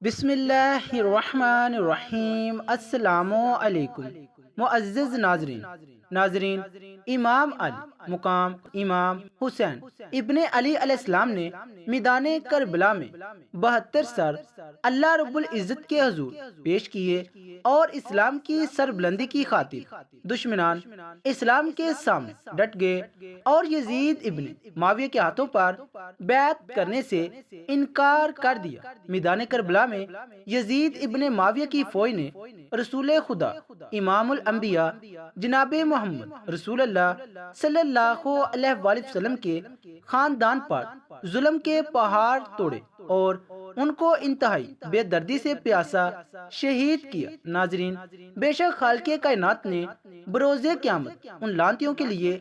بسم اللہ الرحمن الرحیم۔ السلام علیکم معزز ناظرین، امام علی مقام امام حسین ابن علی علیہ السلام نے میدان کربلا میں 72 سر اللہ رب العزت کے حضور پیش کیے اور اسلام کی سربلندی کی خاطر دشمنان اسلام کے سامنے ڈٹ گئے اور یزید ابن معاویہ کے ہاتھوں پر بیعت کرنے سے انکار کر دیا۔ میدان کربلا میں یزید ابن معاویہ کی فوج نے رسول خدا امام الانبیاء جناب محمد رسول اللہ صلی اللہ علیہ وآلہ وسلم کے خاندان پر ظلم کے پہاڑ توڑے اور ان کو انتہائی بے دردی سے پیاسا شہید کیا۔ ناظرین، بے شک خالق کائنات نے بروز قیامت ان لانتیوں کے لیے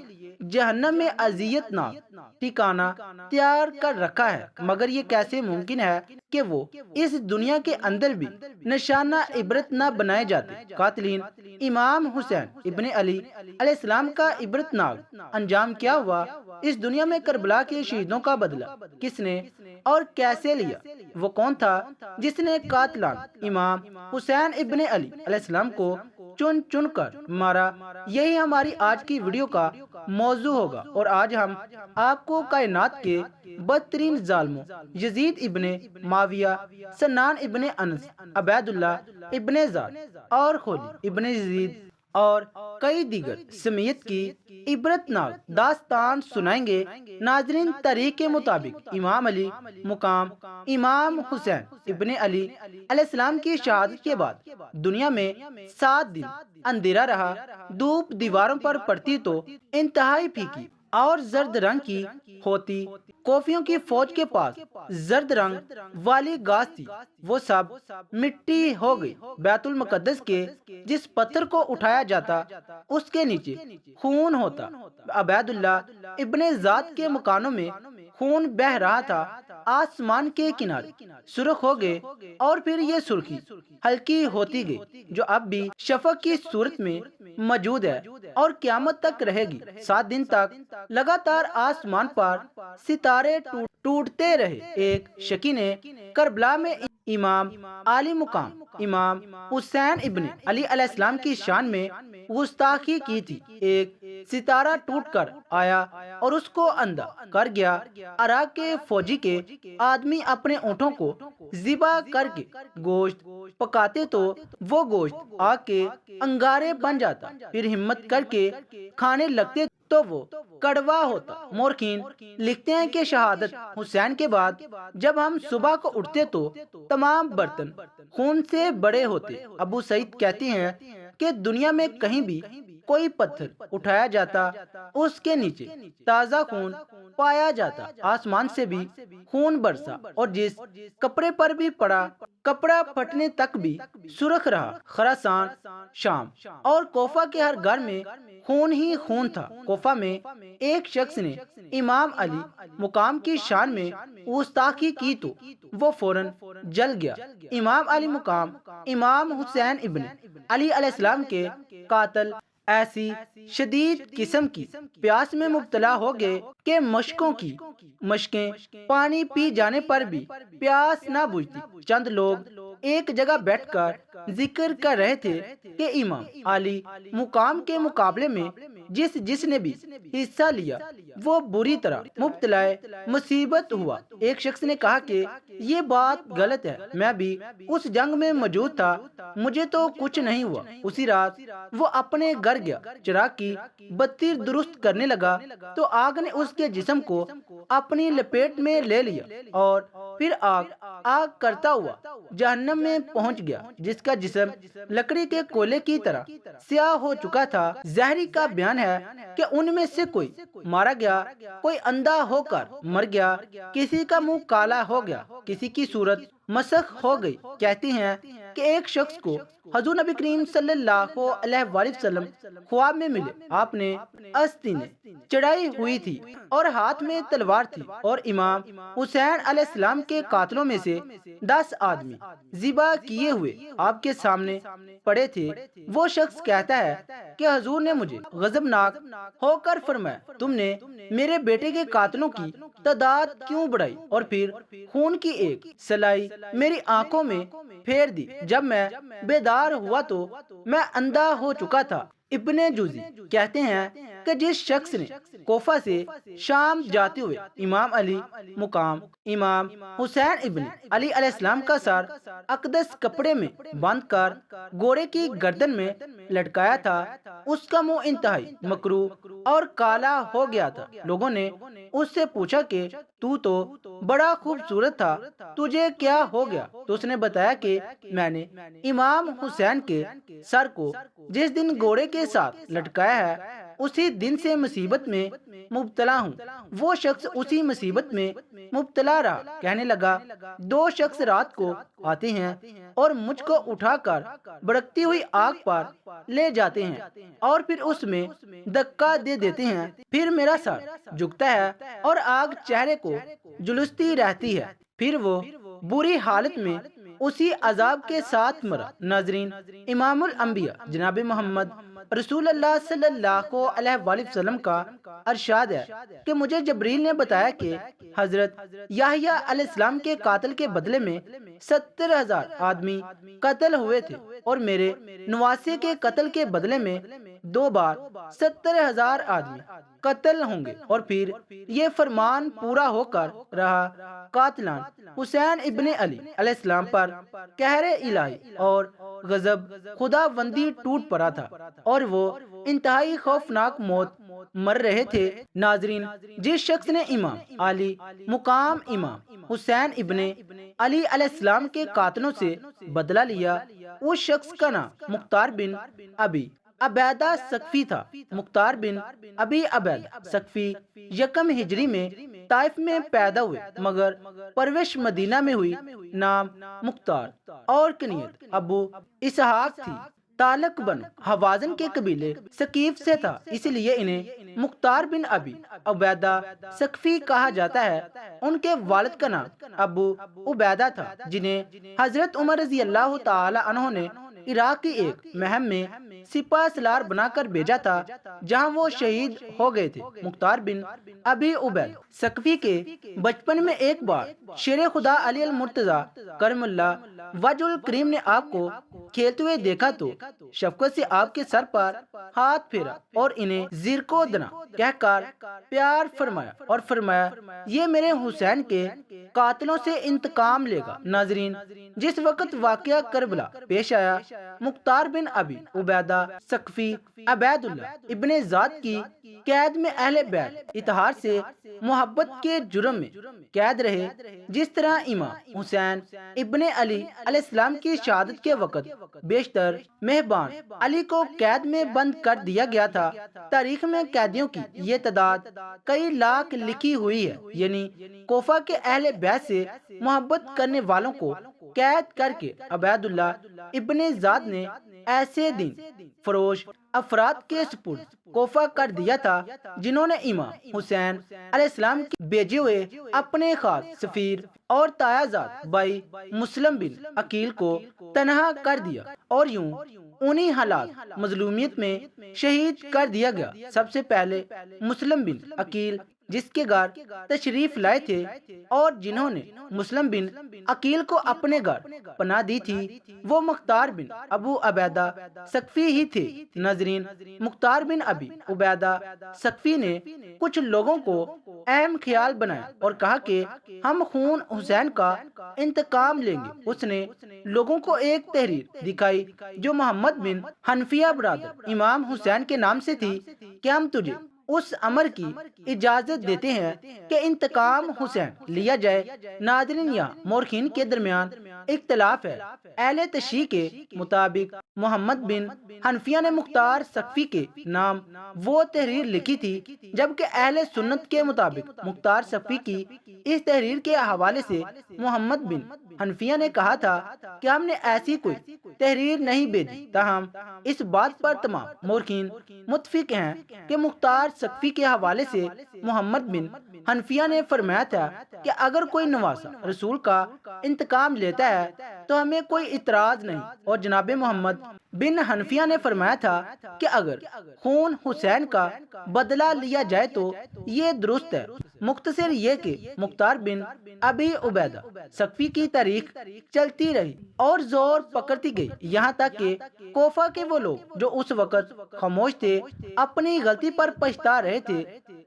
جہنم میں اذیت ناک ٹھکانہ تیار کر رکھا ہے، مگر یہ کیسے ممکن ہے کہ وہ اس دنیا کے اندر بھی نشانہ عبرت نہ بنائے جاتے۔ قاتلین امام حسین ابن علی علیہ السلام کا عبرت ناک انجام کیا ہوا؟ اس دنیا میں کربلا کے شہیدوں کا بدلہ کس نے اور کیسے لیا؟ وہ کون تھا جس نے قاتلان امام حسین ابن علی علیہ السلام کو چن چن کر مارا؟ یہی ہماری آج کی ویڈیو کا موضوع ہوگا، اور آج ہم آپ کو کائنات کے بدترین ظالموں یزید ابن معاویہ، سنان ابن انس، عبید اللہ ابن زاد اور خولی ابن یزید اور کئی دیگر سمیت کی عبرت ناک داستان سنائیں گے۔ ناظرین، تاریخ کے مطابق امام علی مقام امام حسین ابن علی علیہ السلام کی شہادت کے بعد دنیا میں 7 دن اندھیرا رہا۔ دھوپ دیواروں پر پڑتی تو انتہائی پھیکی اور زرد رنگ کی ہوتی۔ کوفیوں کی فوج کے پاس زرد رنگ والی گھاس تھی، وہ سب مٹی ہو گئی۔ بیت المقدس کے جس پتھر کو اٹھایا جاتا اس کے نیچے خون ہوتا۔ عبید اللہ ابن زاد کے مکانوں میں خون بہہ رہا تھا۔ آسمان کے کنارے سرخ ہو گئے اور پھر یہ سرخی ہلکی ہوتی گئی، جو اب بھی شفق کی صورت میں موجود ہے اور قیامت تک رہے گی۔ 7 دن تک لگاتار آسمان پر ستارے ٹوٹتے رہے۔ ایک شکی نے کربلا میں امام علی مقام امام حسین ابن علی علیہ السلام کی شان میں گستاخی کی تھی۔ ایک ستارہ ٹوٹ کر آیا اور اس کو اندھا کر گیا۔ عراق کے فوجی کے آدمی اپنے اونٹوں کو ذبح کر کے گوشت پکاتے تو وہ گوشت آگ کے انگارے بن جاتا، پھر ہمت کر کے کھانے لگتے تو وہ کڑوا ہوتا۔ مورخین لکھتے ہیں کہ شہادت حسین کے بعد جب ہم صبح کو اٹھتے تو تمام برتن خون سے بڑے ہوتے۔ ابو سعید کہتے ہیں کہ دنیا میں کہیں بھی کوئی پتھر اٹھایا جاتا اس کے نیچے تازہ خون پایا جاتا۔ آسمان سے بھی خون برسا اور جس کپڑے پر بھی پڑا کپڑا پھٹنے تک بھی سرخ رہا۔ خراسان، شام اور کوفہ کے ہر گھر میں خون ہی خون تھا۔ کوفہ میں ایک شخص نے امام علی مقام کی شان میں گستاخی کی تو وہ فوراً جل گیا۔ امام علی مقام امام حسین ابن علی علیہ السلام کے قاتل ایسی شدید قسم کی پیاس میں مبتلا ہو گئے کہ مشکیں پانی پی جانے پر بھی پیاس نہ بجھتی۔ چند لوگ ایک جگہ بیٹھ کر ذکر کر رہے تھے کہ امام علی مقام کے مقابلے میں جس نے بھی حصہ لیا وہ بری طرح مبتلا مصیبت ہوا۔ ایک شخص نے کہا کہ یہ بات غلط ہے، میں بھی اس جنگ میں موجود تھا، مجھے تو کچھ نہیں ہوا۔ اسی رات وہ اپنے گھر گیا، چراغ کی بتی درست کرنے لگا تو آگ نے اس کے جسم کو اپنی لپیٹ میں لے لیا اور پھر آگ کرتا ہوا جہنم میں پہنچ گیا، جس کا جسم لکڑی کے کولے کی طرح سیاہ ہو چکا تھا۔ زہری کا بیان ہے کہ ان میں سے کوئی مارا گیا، کوئی اندھا ہو کر مر گیا، کسی کا منہ کالا ہو گیا، کسی کی صورت مسخ ہو گئی۔ کہتے ہیں کہ ایک شخص کو حضور نبی کریم صلی اللہ علیہ وآلہ وسلم خواب میں ملے. آپ نے آستینیں چڑھائی ہوئی تھی اور ہاتھ میں تلوار تھی، اور امام حسین علیہ السلام کے قاتلوں میں سے 10 آدمی ذبح کیے ہوئے آپ کے سامنے پڑے تھے. وہ شخص کہتا ہے کہ حضور نے مجھے غضبناک ہو کر فرمایا، تم نے میرے بیٹے کے قاتلوں کی تعداد کیوں بڑھائی؟ اور پھر خون کی ایک سلائی میری آنکھوں میں پھیر دی. جب میں بیدار ہوا تو میں اندھا ہو چکا تھا. ابن جوزی کہتے ہیں کہ جس شخص نے کوفہ سے شام جاتے ہوئے امام علی مقام امام حسین ابن علی علیہ السلام کا سر اقدس کپڑے میں باندھ کر گھوڑے کی گردن میں لٹکایا تھا، اس کا منہ انتہائی مکروہ اور کالا ہو گیا تھا. لوگوں نے اس سے پوچھا کہ تو بڑا خوبصورت تھا، تجھے کیا ہو گیا؟ تو اس نے بتایا کہ میں نے امام حسین کے سر کو جس دن گھوڑے کے ساتھ لٹکایا ہے اسی دن سے مصیبت میں مبتلا ہوں. وہ شخص اسی مصیبت میں مبتلا رہا. کہنے لگا، 2 شخص رات کو آتے ہیں اور مجھ کو اٹھا کر بھڑکتی ہوئی آگ پر لے جاتے ہیں اور پھر اس میں دھکا دے دیتے ہیں. پھر میرا سر جھکتا ہے اور آگ چہرے کو جلستی رہتی ہے. پھر وہ بری حالت میں اسی عذاب کے ساتھ مرا. ناظرین، امام الانبیاء جناب محمد رسول اللہ صلی اللہ علیہ وآلہ وسلم کا ارشاد ہے کہ مجھے جبریل نے بتایا کہ حضرت یحییٰ علیہ السلام کے قاتل کے بدلے میں 70,000 آدمی قتل ہوئے تھے، اور میرے نواسے کے قتل کے بدلے میں 2 بار 70,000 آدمی قتل ہوں گے. اور پھر یہ فرمان پورا ہو کر رہا. قاتلان حسین ابن علی علیہ السلام پر قہر الہی اور غضب خداوندی ٹوٹ پڑا تھا اور وہ انتہائی خوفناک موت مر رہے تھے. ناظرین، جس شخص نے امام علی مقام امام حسین ابن علی علیہ السلام کے قاتلوں سے بدلہ لیا، اس شخص کا نام مختار بن ابی عبیدہ ثقفی تھا. مختار بن ابی عبیدہ ثقفی 1 ہجری میں طائف میں پیدا ہوئے، مگر پرورش مدینہ میں ہوئی. نام مختار اور کنیت ابو اسحاق تھی. تعلق بن حوازن کے قبیلے ثقیف سے تھا، اس لیے انہیں مختار بن ابی عبیدہ ثقفی کہا جاتا ہے. ان کے والد کا نام ابو عبیدہ تھا، جنہیں حضرت عمر رضی اللہ تعالی عنہ نے عراق کی ایک مہم میں سپاہ سالار بنا کر بھیجا تھا، جہاں وہ شہید ہو گئے تھے. مختار بن ابی عبیدہ ثقفی کے بچپن میں ایک بار شیر خدا علی المرتضی کرم اللہ وجہ الکریم نے آپ کو کھیلتے ہوئے دیکھا تو شفقت سے آپ کے سر پر ہاتھ پھیرا اور انہیں زیرکو دنا کہہ کر پیار فرمایا اور فرمایا، یہ میرے حسین کے قاتلوں سے انتقام لے گا. ناظرین، جس وقت واقعہ کربلا پیش آیا، مختار بن ابی عبیدہ ثقفی عبید اللہ ابن ذات کی قید میں اہل بیت اتحاد سے محبت کے جرم میں قید رہے. جس طرح امام حسین ابن علی علیہ السلام کی شہادت کے وقت بیشتر مہربان علی کو قید میں بند کر دیا گیا تھا، تاریخ میں قیدیوں کی یہ تعداد کئی لاکھ لکھی ہوئی ہے. یعنی کوفہ کے اہل بیت سے محبت کرنے والوں کو قید کر کے عبید اللہ ابن ذات نے ایسے دین فروش افراد کے سپرد کوفہ کر دیا تھا جنہوں نے امام حسین علیہ السلام کے بھیجے ہوئے اپنے خاص سفیر اور تایا زاد بھائی مسلم بن عقیل کو تنہا کر دیا اور یوں انہی حالات مظلومیت میں شہید کر دیا گیا. سب سے پہلے مسلم بن عقیل جس کے گھر تشریف لائے تھے اور جنہوں نے مسلم بن عقیل کو اپنے گھر پناہ دی تھی، وہ مختار بن ابو عبیدہ ثقفی ہی تھے. ناظرین، مختار بن ابی عبیدہ ثقفی نے کچھ لوگوں کو اہم خیال بنایا اور کہا کہ ہم خون حسین کا انتقام لیں گے. اس نے لوگوں کو ایک تحریر دکھائی جو محمد بن حنفیہ برادر امام حسین کے نام سے تھی کہ ہم تجھے اس امر کی اجازت دیتے ہیں کہ انتقام حسین لیا جائے. ناظرین، یہاں مورخین کے درمیان اختلاف ہے۔ اہل تشیع کے مطابق محمد بن حنفیہ نے مختار ثقفی کے نام وہ تحریر لکھی تھی، جبکہ اہل سنت کے مطابق مختار ثقفی کی اس تحریر کے حوالے سے محمد بن حنفیہ نے کہا تھا کہ ہم نے ایسی کوئی تحریر نہیں بھیجی۔ تاہم اس بات پر تمام مورخین متفق ہیں کہ مختار ثقفی کے حوالے سے محمد بن حنفیہ نے فرمایا تھا کہ اگر کوئی نواسہ رسول کا انتقام لیتا ہے تو ہمیں کوئی اعتراض نہیں، اور جناب محمد بن حنفیہ نے فرمایا تھا کہ اگر خون حسین کا بدلہ لیا جائے تو یہ درست ہے۔ مختصر یہ کہ مختار بن ابی عبیدہ ثقفی کی تاریخ چلتی رہی اور زور پکڑتی گئی، یہاں تک کہ کوفہ کے وہ لوگ جو اس وقت خاموش تھے اپنی غلطی پر پچھتا رہے تھے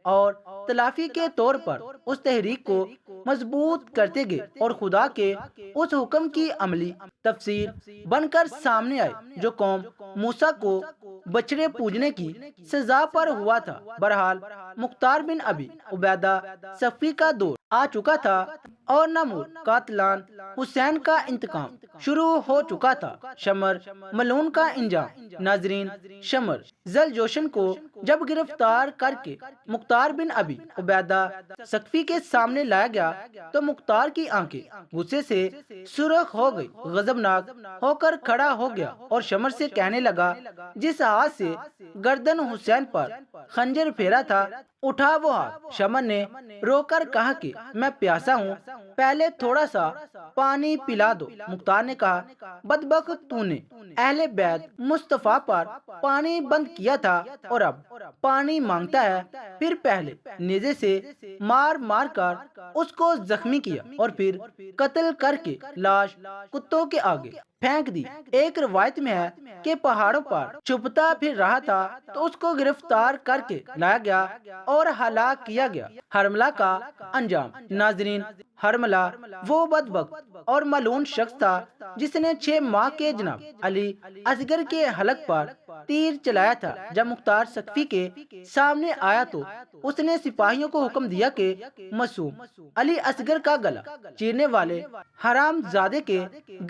اور تلافی کے طور پر اس تحریک کو مضبوط کرتے گئے اور خدا کے اس حکم کی عملی تفسیر بن کر سامنے آئے جو قوم موسیٰ کو بچڑے پوجنے کی سزا پر ہوا تھا۔ بہرحال مختار بن ابی عبیدہ ثقفی کا دور آ چکا تھا اور نامور قاتلان حسین کا انتقام شروع ہو چکا تھا۔ شمر ملعون کا انجام۔ ناظرین، شمر ذوالجوشن کو جب گرفتار کر کے مختار بن ابی عبیدہ ثقفی کے سامنے لایا گیا تو مختار کی آنکھیں غصے سے سرخ ہو گئی، غضبناک ہو کر کھڑا ہو گیا اور شمر سے کہنے لگا، جس ہاتھ سے گردن حسین پر خنجر پھیرا تھا اٹھا وہ ہاتھ۔ شمر نے رو کر کہا کہ میں پیاسا ہوں، پہلے تھوڑا سا پانی پلا دو۔ مختار نے کہا، بدبخت تو نے اہل بیت مصطفیٰ پر پانی بند کیا تھا اور اب پانی مانگتا ہے۔ پھر پہلے نیزے سے مار مار کر اس کو زخمی کیا اور پھر قتل کر کے لاش کتوں کے آگے پھینک دی۔ ایک روایت میں ہے کہ پہاڑوں پر چھپتا پھر رہا تھا تو اس کو گرفتار کر کے لایا گیا اور ہلاک کیا گیا۔ حرملہ کا انجام۔ ناظرین، حرملہ وہ بدبخت اور ملعون شخص تھا جس نے 6 ماہ کے جناب علی اصغر کے حلق پر تیر چلایا تھا۔ جب مختار ثقفی کے سامنے آیا تو اس نے سپاہیوں کو حکم دیا کہ معصوم علی اصغر کا گلا چیرنے والے حرام زادے کے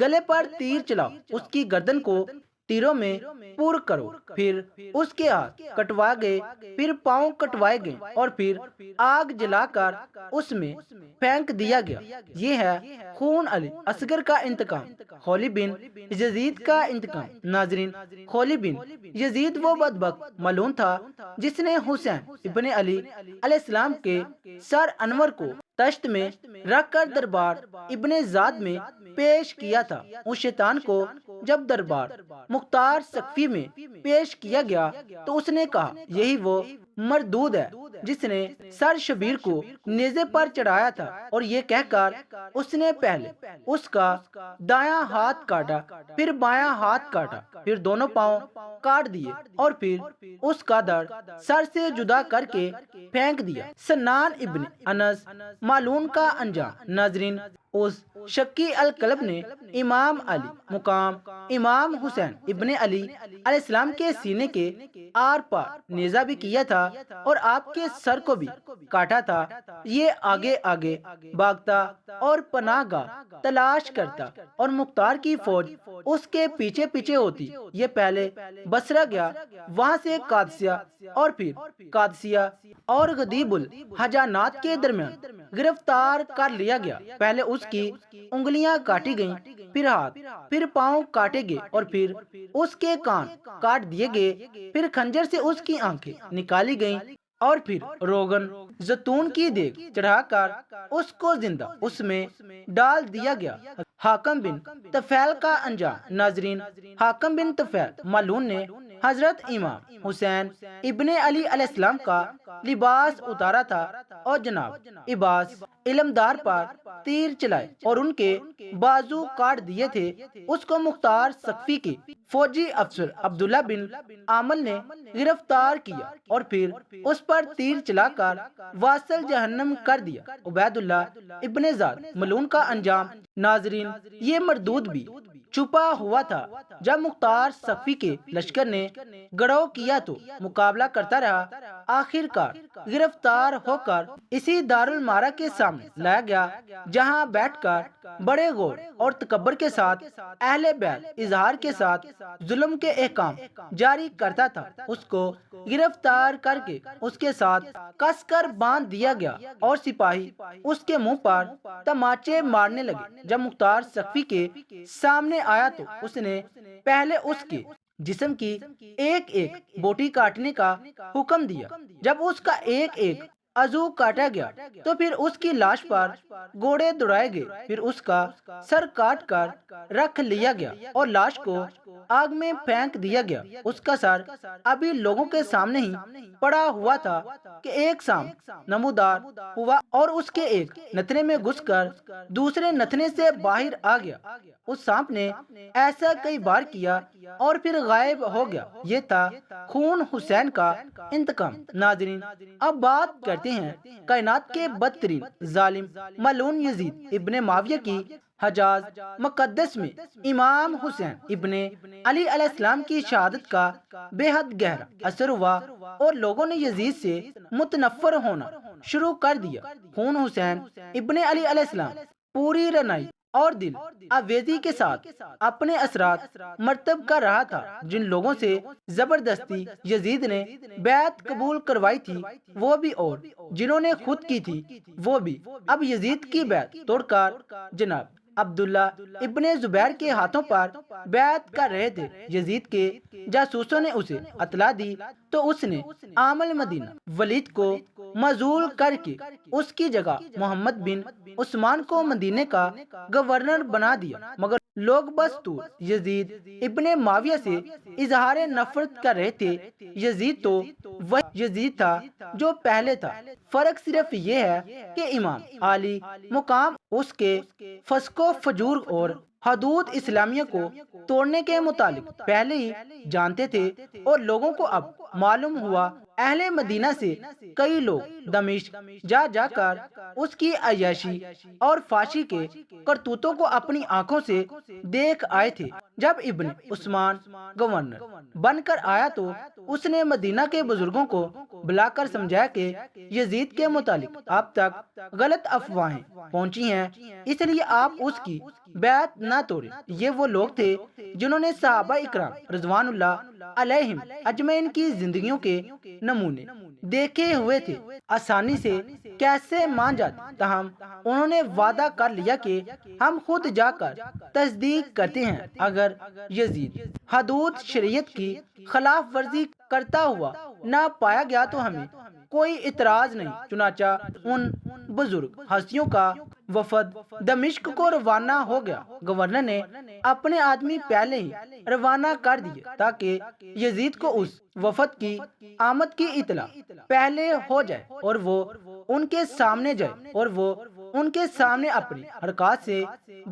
گلے پر تیر چلاؤ، اس کی گردن کو تیروں میں پور کرو۔ پھر اس کے ہاتھ کٹوائے گئے، پھر پاؤں کٹوائے گئے اور پھر آگ جلا کر اس میں پھینک دیا گیا۔ یہ ہے خون علی اصغر کا انتقام۔ خولی بن یزید کا انتقام۔ ناظرین، خولی بن یزید وہ بدبخت ملعون تھا جس نے حسین ابن علی علیہ السلام کے سر انور کو تشت میں رکھ کر دربار ابن زاد میں پیش کیا تھا۔ اس شیطان کو جب دربار مختار ثقفی میں پیش کیا گیا تو اس نے کہا، یہی وہ مردود ہے جس نے سر شبیر کو نیزے پر چڑھایا تھا، اور یہ کہہ کر اس نے پہلے اس کا دایاں ہاتھ کاٹا، پھر بایاں ہاتھ کاٹا، پھر دونوں پاؤں کاٹ دیے اور پھر اس کا دڑ سر سے جدا کر کے پھینک دیا۔ سنان ابن انس ملعون کا انجام۔ ناظرین، اس شکی القلب نے امام علی مقام امام حسین ابن علی علیہ السلام کے سینے کے آر پار نیزہ بھی کیا تھا اور آپ کے سر کو بھی کاٹا تھا۔ یہ آگے آگے بھاگتا اور پناہ گاہ تلاش کرتا اور مختار کی فوج اس کے پیچھے پیچھے ہوتی۔ یہ پہلے بصرہ گیا، وہاں سے قادسیہ اور پھر قادسیہ اور غدیب الحجانات کے درمیان گرفتار کر لیا گیا۔ پہلے اس کی انگلیاں کاٹی گئیں، پھر ہاتھ، پھر پاؤں کاٹے گئے اور پھر اس کے کان کاٹ دیے گئے، پھر خنجر سے اس کی آنکھیں نکالی گئیں اور پھر روغن زیتون کی دیگ چڑھا کر اس کو زندہ اس میں ڈال دیا گیا۔ حاکم بن طفیل کا انجام۔ ناظرین، حاکم بن طفیل ملعون نے حضرت امام حسین ابن علی علیہ السلام کا لباس اتارا تھا اور جناب عباس علمدار پر تیر چلائے اور ان کے بازو کاٹ دیے تھے۔ اس کو مختار ثقفی کے فوجی افسر عبداللہ بن عامل نے گرفتار کیا اور پھر اس پر تیر چلا کر واصل جہنم کر دیا۔ عبید اللہ ابن زاد ملعون کا انجام۔ ناظرین، یہ مردود بھی چھپا ہوا تھا۔ جب مختار ثقفی کے لشکر نے گڑھو کیا تو مقابلہ کرتا رہا، آخر کار گرفتار ہو کر اسی دارالمارا کے سامنے لایا گیا، جہاں بیٹھ کر بڑے غور اور تکبر کے ساتھ اہل بیت اظہار کے ساتھ ظلم کے احکام جاری کرتا تھا۔ اس کو گرفتار کر کے اس کے ساتھ کس کر باندھ دیا گیا اور سپاہی اس کے منہ پر تماچے مارنے لگے۔ جب مختار سقفی کے سامنے آیا تو اس نے پہلے اس کے جسم کی ایک ایک بوٹی کاٹنے کا حکم دیا۔ جب اس کا ایک ایک عضو کاٹا گیا تو پھر اس کی لاش پر گھوڑے دوڑائے گئے، پھر اس کا سر کاٹ کر رکھ لیا گیا اور لاش کو آگ میں پھینک دیا گیا۔ اس کا سر ابھی لوگوں کے سامنے ہی پڑا ہوا تھا کہ ایک سانپ نمودار ہوا اور اس کے ایک نتنے میں گھس کر دوسرے نتنے سے باہر آ گیا۔ اس سانپ نے ایسا کئی بار کیا اور پھر غائب ہو گیا۔ یہ تھا خون حسین کا انتقام۔ ناظرین، اب بات کرتے ہیں کائنات کے بدترین ظالم ملعون یزید ابن معاویہ کی۔ حجاز مقدس میں امام حسین ابن علی علیہ السلام کی شہادت کا بے حد گہرا اثر ہوا اور لوگوں نے یزید سے متنفر ہونا شروع کر دیا۔ خون حسین ابن علی علیہ السلام پوری رنائی اور دل آویزی کے ساتھ اپنے اثرات مرتب کر رہا تھا۔ جن لوگوں سے زبردستی یزید نے بیعت قبول کروائی تھی وہ بھی، اور جنہوں نے خود کی تھی وہ بھی، اب یزید کی بیعت توڑ کر جناب عبداللہ ابن زبیر کے ہاتھوں پر بیعت کر رہے تھے۔ یزید کے جاسوسوں نے اسے اطلاع دی تو اس نے عام المدینہ ولید کو معزول کر کے اس کی جگہ محمد بن عثمان کو مدینے کا گورنر بنا دیا۔ مگر لوگ بس دور یزید ابن معاویہ سے اظہار نفرت کر رہے تھے۔ یزید تو وہی یزید تھا جو پہلے تھا، فرق صرف یہ ہے کہ امام عالی مقام اس کے فسق و فجور اور حدود اسلامیہ کو توڑنے کے متعلق پہلے ہی جانتے تھے، اور لوگوں کو اب معلوم ہوا۔ اہل مدینہ سے کئی لوگ دمشق جا جا کر اس کی عیاشی اور فحشی کے کرتوتوں کو اپنی آنکھوں سے دیکھ آئے تھے۔ جب ابن عثمان گورنر بن کر آیا تو اس نے مدینہ کے بزرگوں کو بلا کر سمجھایا کہ یزید کے متعلق اب تک غلط افواہیں پہنچی ہیں، اس لیے آپ اس کی بیعت نہ توڑیں۔ یہ وہ لوگ تھے جنہوں نے صحابہ اکرام رضوان اللہ علیہم اجمعین کی زندگیوں کے نمونے دیکھے ہوئے تھے، آسانی سے کیسے مان جاتے، تاہم انہوں نے وعدہ کر لیا کہ ہم خود جا کر تصدیق کرتے ہیں۔ اگر یزید حدود شریعت کی خلاف ورزی کرتا ہوا نہ پایا گیا تو ہمیں کوئی اعتراض نہیں۔ چنانچہ ان بزرگ ہستیوں کا وفد دمشق کو روانہ ہو گیا۔ گورنر نے اپنے آدمی پہلے ہی روانہ کر دیے تاکہ یزید کو اس وفد کی آمد کی اطلاع پہلے ہو جائے اور وہ ان کے سامنے جائے اور وہ ان کے سامنے اپنی حرکات سے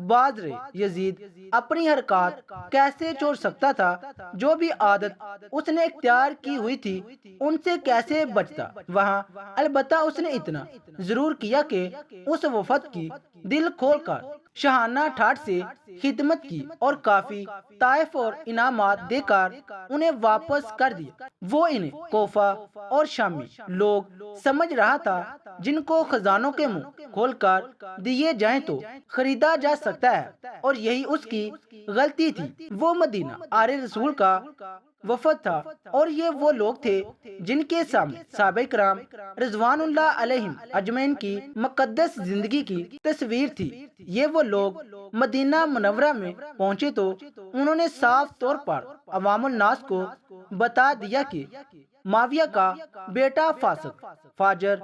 باز رہے۔ یزید اپنی حرکات کیسے چھوڑ سکتا تھا؟ جو بھی عادت اس نے اختیار کی ہوئی تھی ان سے کیسے بچتا؟ وہاں البتہ اس نے اتنا ضرور کیا کہ اس وفد کی دل کھول کر شاہانہ ٹھاٹ سے خدمت کی اور کافی تحائف اور انعامات دے کر انہیں واپس کر دیا۔ وہ انہیں کوفہ اور شامی لوگ سمجھ رہا تھا جن کو خزانوں کے منہ کھول کر دیے جائیں تو خریدا جا سکتا ہے، اور یہی اس کی غلطی تھی۔ وہ مدینہ آر رسول کا وفد تھا اور یہ وہ لوگ تھے جن کے سامنے صحابہ کرام رضوان اللہ علیہم اجمعین کی مقدس زندگی کی تصویر تھی۔ یہ وہ لوگ مدینہ منورہ میں پہنچے تو انہوں نے صاف طور پر عوام الناس کو بتا دیا کہ معاویہ کا بیٹا فاسق، فاجر،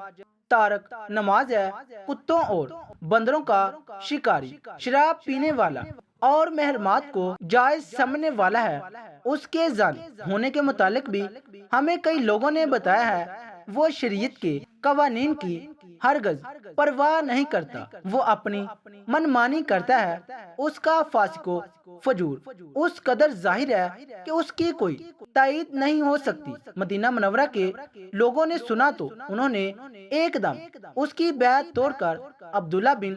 تارک نماز ہے، کتوں اور بندروں کا شکاری، شراب پینے والا اور محرمات کو جائز سمجھنے والا ہے۔ اس کے زانی ہونے کے متعلق بھی ہمیں کئی لوگوں نے بتایا ہے۔ وہ شریعت کے قوانین کی ہرگز پرواہ نہیں کرتا، وہ اپنی منمانی کرتا ہے۔ اس کا فاسق و فجور اس قدر ظاہر ہے کہ اس کی کوئی تائید نہیں ہو سکتی۔ مدینہ منورہ کے لوگوں نے سنا تو انہوں نے ایک دم اس کی بیعت توڑ کر عبداللہ بن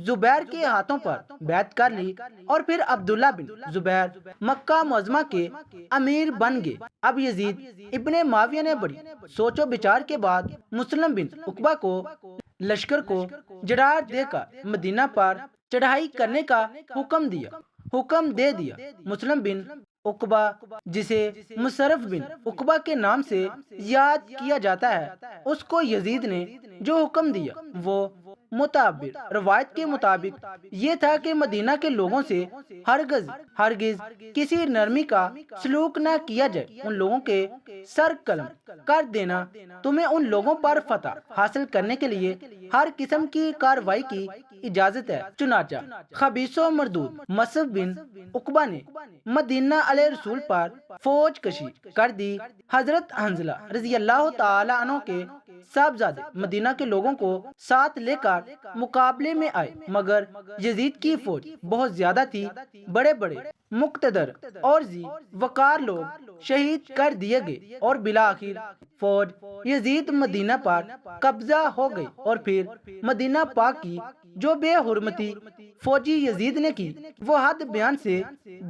زبیر کے ہاتھوں پر بیعت کر لی، اور پھر عبداللہ بن زبیر مکہ معظمہ کے امیر بن گئے۔ اب یزید ابن معاویہ نے بڑی سوچ و بچار کے بعد مسلم مسلم بن عقبہ کو لشکر کو جرار دے کر مدینہ پر چڑھائی کرنے کا حکم دے دیا۔ مسلم بن عقبہ، جسے مصرف بن عقبہ کے نام سے یاد کیا جاتا ہے، اس کو یزید نے جو حکم دیا وہ متعبر روایت کے مطابق یہ تھا کہ مدینہ کے لوگوں سے ہرگز کسی نرمی کا سلوک نہ کیا جائے، ان لوگوں کے سر قلم کر دینا، تمہیں ان لوگوں پر فتح حاصل کرنے کے لیے ہر قسم کی کارروائی کی اجازت ہے۔ چنانچہ خبیث و مردود مصعب بن عقبہ نے مدینہ علیہ رسول پر فوج کشی کر دی۔ حضرت حنظلہ رضی اللہ تعالی عنہ کے صاحبزادے مدینہ کے لوگوں کو ساتھ لے کر مقابلے میں آئے، مگر یزید کی فوج بہت زیادہ تھی۔ بڑے بڑے مقتدر اور ذی وقار لوگ شہید کر دیے گئے اور بالآخر فوج یزید مدینہ پر قبضہ ہو گئی۔ اور پھر مدینہ پاک کی جو بے حرمتی فوجی یزید نے کی وہ حد بیان سے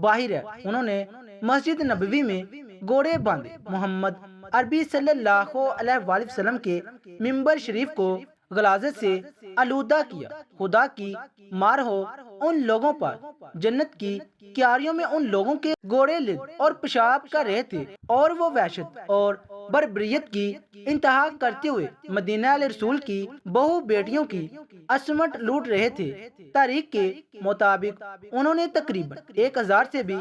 باہر ہے۔ انہوں نے مسجد نبوی میں گھوڑے باندھے، محمد عربی صلی اللہ علیہ وآلہ وسلم کے ممبر شریف کو غلاظت سے آلودہ کیا۔ خدا کی مار ہو ان لوگوں پر، جنت کی کیاریوں میں ان لوگوں کے گھوڑے لد اور پیشاب کر رہے تھے، اور وہ وحشت اور بربریت کی انتہا کرتے ہوئے مدینہ علیہ رسول کی بہو بیٹیوں کی عصمت لوٹ رہے تھے۔ تاریخ کے مطابق انہوں نے تقریباً 1000 سے بھی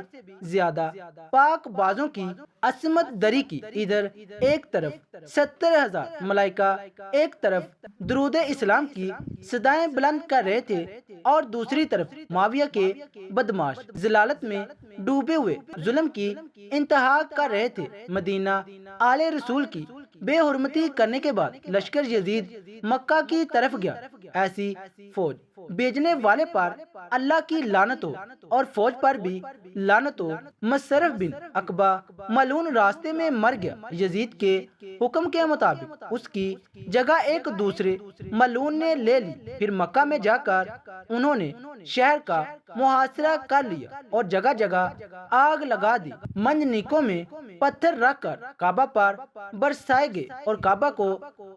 زیادہ پاک بازوں کی عصمت دری کی۔ ادھر ایک طرف 70,000 ملائکہ ایک طرف درود اسلام کی صدائیں بلند کر رہے تھے، اور دوسری طرف معاویہ کے بدماش ذلالت میں ڈوبے ہوئے ظلم کی انتہا کر رہے تھے۔ مدینہ آل رسول کی بے حرمتی کرنے کے بعد لشکر یزید مکہ کی طرف گیا۔ ایسی فوج بھیجنے والے پر اللہ کی لعنت ہو، اور فوج پر بھی لعنت ہو۔ مصرف بن عقبہ ملعون راستے میں مر گیا۔ یزید کے حکم کے مطابق اس کی جگہ ایک دوسرے ملعون نے لے لی۔ پھر مکہ میں جا کر انہوں نے شہر کا محاصرہ کر لیا اور جگہ جگہ آگ لگا دی۔ منجنیکوں میں پتھر رکھ کر کعبہ پر برسائے گئے اور کعبہ کو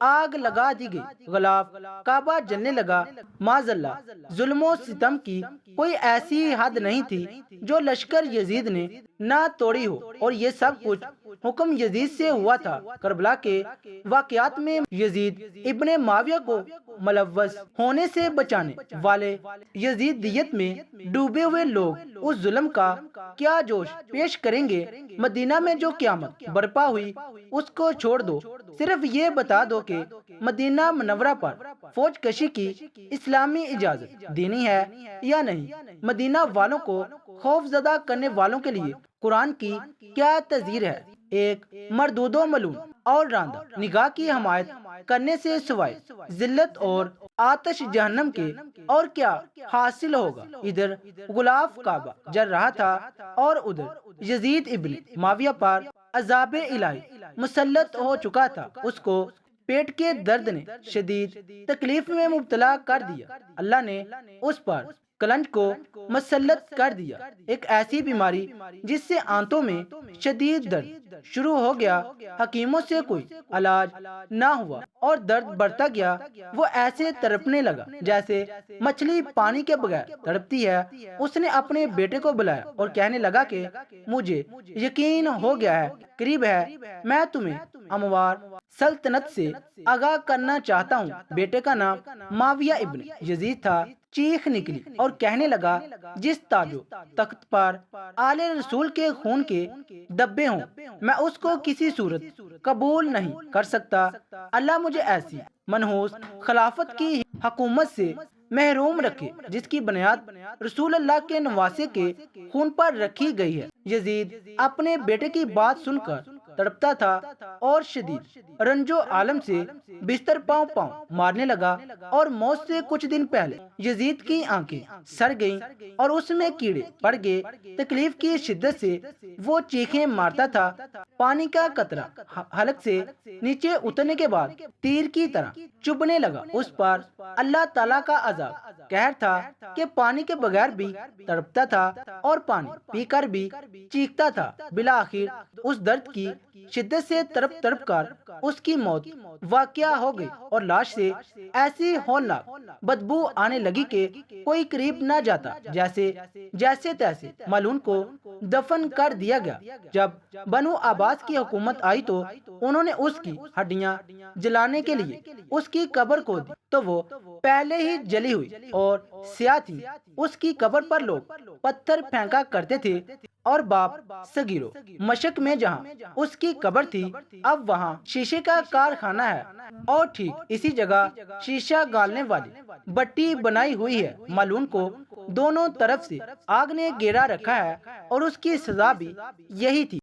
آگ لگا دی گئی۔ غلاف کعبہ جلنے لگا۔ معاذ اللہ، ظلم و ستم کی کوئی ایسی حد نہیں تھی جو لشکر یزید نے نہ توڑی ہو، اور یہ سب کچھ حکم یزید سے ہوا تھا۔ کربلا کے واقعات میں یزید ابن معاویہ کو ملوث ہونے سے بچانے والے یزیدیت میں ڈوبے ہوئے لوگ اس ظلم کا کیا جوش پیش کریں گے؟ مدینہ میں جو قیامت برپا ہوئی اس کو چھوڑ دو، صرف یہ بتا دو کہ مدینہ منورہ پر فوج کشی کی اسلامی اجازت دینی ہے یا نہیں۔ مدینہ والوں کو خوف زدہ کرنے والوں کے لیے قرآن کی کیا تذیر ہے؟ ایک مردود و ملعون اور راندہ نگاہ کی حمایت کرنے سے سوائے ذلت اور آتش جہنم کے اور کیا حاصل ہوگا؟ ادھر غلاف کعبہ جل رہا تھا اور ادھر یزید ابن معاویہ پر عذاب الہی مسلط ہو چکا تھا۔ اس کو پیٹ کے درد نے شدید تکلیف میں مبتلا کر دیا۔ اللہ نے اس پر کلنج کو مسلط کر دیا، ایک ایسی بیماری جس سے آنتوں میں شدید درد شروع ہو گیا۔ حکیموں سے کوئی علاج نہ ہوا اور درد بڑھتا گیا۔ وہ ایسے تڑپنے لگا جیسے مچھلی پانی کے بغیر تڑپتی ہے۔ اس نے اپنے بیٹے کو بلایا اور کہنے لگا کہ مجھے یقین ہو گیا ہے، قریب ہے، میں تمہیں اموار سلطنت سے آگاہ کرنا چاہتا ہوں۔ بیٹے کا نام معاویہ ابن یزید تھا۔ چیخ نکلی اور کہنے لگا، جس تاج و تخت پر آل رسول کے خون کے دبے ہوں میں اس کو کسی صورت قبول نہیں کر سکتا۔ اللہ مجھے ایسی منحوس خلافت کی حکومت سے محروم رکھے جس کی بنیاد رسول اللہ کے نواسے کے خون پر رکھی گئی ہے۔ یزید اپنے بیٹے کی بات سن کر تڑپتا تھا اور شدید رنج و عالم سے بستر پاؤں مارنے لگا، اور موت سے کچھ دن پہلے یزید کی آنکھیں سڑ گئیں اور اس میں کیڑے پڑ گئے۔ تکلیف کی شدت سے وہ چیخیں مارتا تھا۔ پانی کا قطرہ حلق سے نیچے اترنے کے بعد تیر کی طرح چبھنے لگا۔ اس پر اللہ تعالیٰ کا عذاب قہر تھا کہ پانی کے بغیر بھی تڑپتا تھا اور پانی پی کر بھی چیختا تھا۔ بالآخر اس درد کی شدت سے تڑپ تڑپ کر اس کی موت واقع ہو گئی اور لاش سے ایسی ہولناک بدبو آنے لگی کہ کوئی قریب نہ جاتا، جیسے تیسے ملعون کو دفن کر دیا گیا۔ جب بنو عباس کی حکومت آئی تو انہوں نے اس کی ہڈیاں جلانے کے لیے اس کی قبر کو دی تو وہ پہلے ہی جلی ہوئی اور سیاہ تھی۔ اس کی قبر پر لوگ پتھر پھینکا کرتے تھے اور باپ سگیرو مشق میں جہاں اس کی قبر تھی اب وہاں شیشے کا کارخانہ ہے اور ٹھیک اسی جگہ شیشہ گالنے والی بٹی بنائی ہوئی ہے۔ ملعون کو دونوں طرف سے آگ نے گھیرا رکھا ہے اور اس کی سزا بھی یہی تھی۔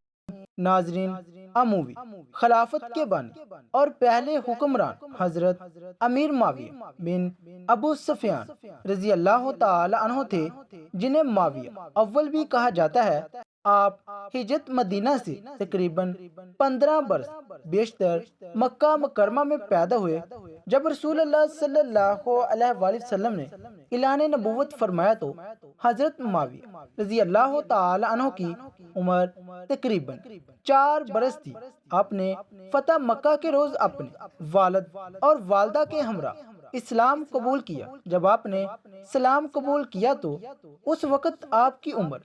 ناظرین، اموی خلافت کے بانی اور پہلے حکمران حضرت امیر معاویہ بن ابو سفیان رضی اللہ تعالی عنہ تھے، جنہیں معاویہ اول بھی کہا جاتا ہے۔ آپ ہجرت مدینہ سے تقریباً 15 برس بیشتر مکہ مکرمہ میں پیدا ہوئے۔ جب رسول اللہ صلی اللہ علیہ وآلہ وسلم نے اعلان نبوت فرمایا تو حضرت معاویہ رضی اللہ تعالی عنہ کی عمر تقریباً 4 برس تھی۔ آپ نے فتح مکہ کے روز اپنے والد اور والدہ کے ہمراہ اسلام قبول کیا۔ جب آپ نے اسلام قبول کیا تو اس وقت آپ کی عمر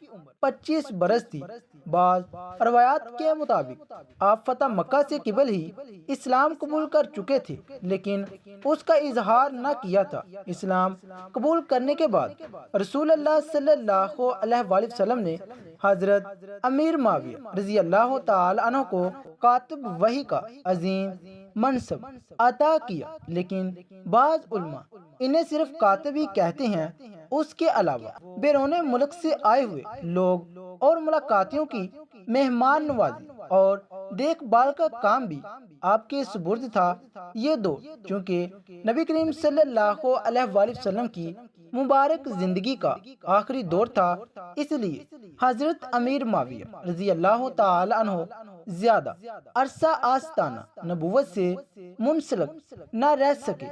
25 برس تھی۔ بعض روایات کے مطابق آپ فتح مکہ سے قبل ہی اسلام قبول کر چکے تھے، لیکن اس کا اظہار نہ کیا تھا۔ اسلام قبول کرنے کے بعد رسول اللہ صلی اللہ علیہ وآلہ وسلم نے حضرت امیر معاویہ رضی اللہ تعالی عنہ کو کاتب وحی کا عظیم منصب عطا کیا، لیکن بعض علماء انہیں صرف کاتب ہی کہتے ہیں۔ اس کے علاوہ بیرون ملک سے آئے ہوئے لوگ اور ملاقاتیوں کی مہمان نوازی اور دیکھ بھال کا کام بھی آپ کے سپرد تھا۔ یہ دور چونکہ نبی کریم صلی اللہ علیہ وآلہ وسلم کی مبارک زندگی کا آخری دور تھا، اس لیے حضرت امیر معاویہ رضی اللہ تعالی عنہ زیادہ عرصہ آستانہ نبوت سے منسلک نہ رہ سکے۔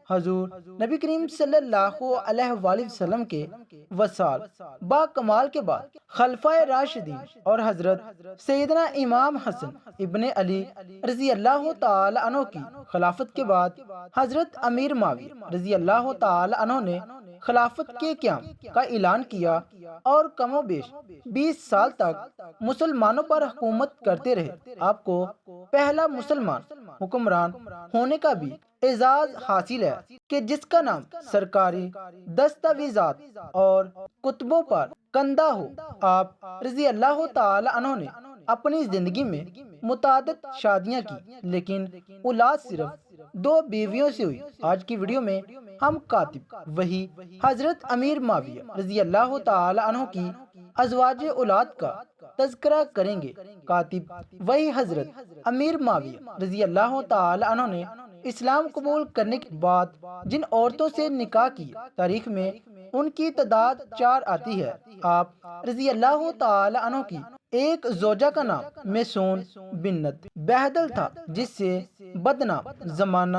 حضور نبی کریم صلی اللہ علیہ وآلہ وسلم کے وصال با کمال کے بعد خلفائے راشدین اور حضرت سیدنا امام حسن ابن علی رضی اللہ تعالی عنہ کی خلافت کے بعد حضرت امیر معاویہ رضی اللہ تعالی عنہ نے خلافت کے قیام کا اعلان کیا اور کم و بیش 20 سال تک مسلمانوں پر حکومت کرتے رہے۔ آپ کو پہلا مسلمان حکمران ہونے کا بھی اعزاز حاصل ہے کہ جس کا نام سرکاری دستاویزات اور کتبوں پر کندہ ہو۔ آپ رضی اللہ تعالی عنہ نے اپنی زندگی میں متعدد شادیاں کی، لیکن اولاد صرف 2 بیویوں سے ہوئی۔ آج کی ویڈیو میں ہم کاتب وحی حضرت امیر معاویہ رضی اللہ تعالی عنہ کی ازواج اولاد کا تذکرہ کریں گے۔ کاتب وحی حضرت امیر معاویہ رضی اللہ تعالی عنہ نے اسلام قبول کرنے کے بعد جن عورتوں سے نکاح کیا، تاریخ میں ان کی تعداد 4 آتی ہے۔ آپ رضی اللہ تعالی عنہ کی ایک زوجہ کا نام میسون بنت بہدل تھا، جس سے بدنام زمانہ